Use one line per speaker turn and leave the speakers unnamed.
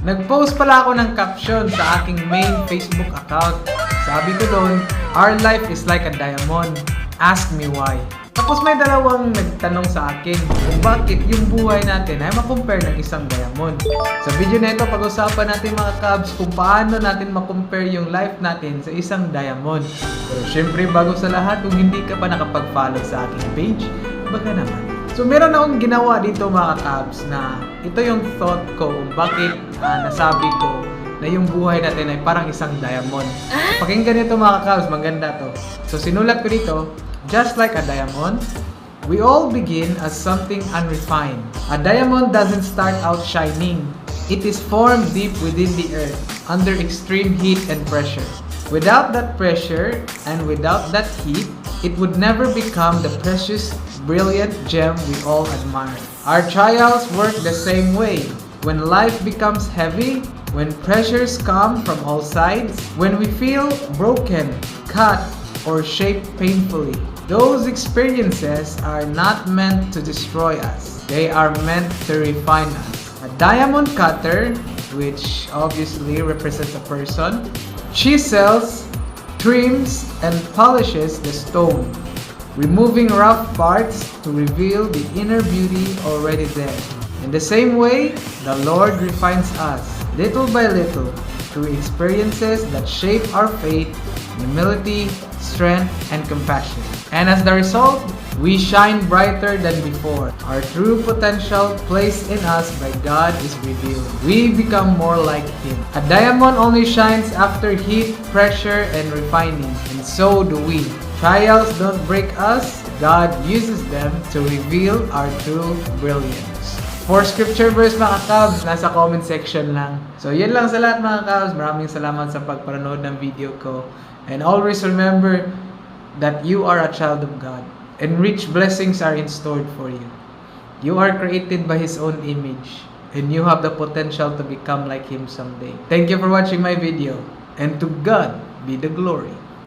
Nag-post pala ako ng caption sa aking main Facebook account. Sabi ko doon, "Our life is like a diamond. Ask me why." Tapos may dalawang nagtanong sa akin kung bakit yung buhay natin ay makompare ng isang diamond. Sa video na ito, pag-usapan natin mga Cubs kung paano natin makompare yung life natin sa isang diamond. Pero syempre, bago sa lahat, kung hindi ka pa nakapag-follow sa aking page, baka naman. So meron akong ginawa dito mga Cubs na ito yung thought ko kung bakit nasabi ko na yung buhay natin ay parang isang diamond. Pakinggan nito mga Cubs, maganda to. So sinulat ko dito, just like a diamond, we all begin as something unrefined. A diamond doesn't start out shining. It is formed deep within the earth, under extreme heat and pressure. Without that pressure and without that heat, it would never become the precious, brilliant gem we all admire. Our trials work the same way. When life becomes heavy, when pressures come from all sides, when we feel broken, cut, or shaped painfully, those experiences are not meant to destroy us. They are meant to refine us. A diamond cutter, which obviously represents a person, chisels, trims, and polishes the stone, removing rough parts to reveal the inner beauty already there. In the same way, the Lord refines us, little by little, through experiences that shape our faith, humility, strength, and compassion. And as the result, we shine brighter than before. Our true potential placed in us by God is revealed. We become more like Him. A diamond only shines after heat, pressure, and refining, and so do we. Trials don't break us. God uses them to reveal our true brilliance. For scripture verse mga Cubs, nasa comment section lang. So yun lang sa lahat mga Cubs. Maraming salamat sa pagpanood ng video ko. And always remember that you are a child of God. And rich blessings are in store for you. You are created by His own image. And you have the potential to become like Him someday. Thank you for watching my video. And to God be the glory.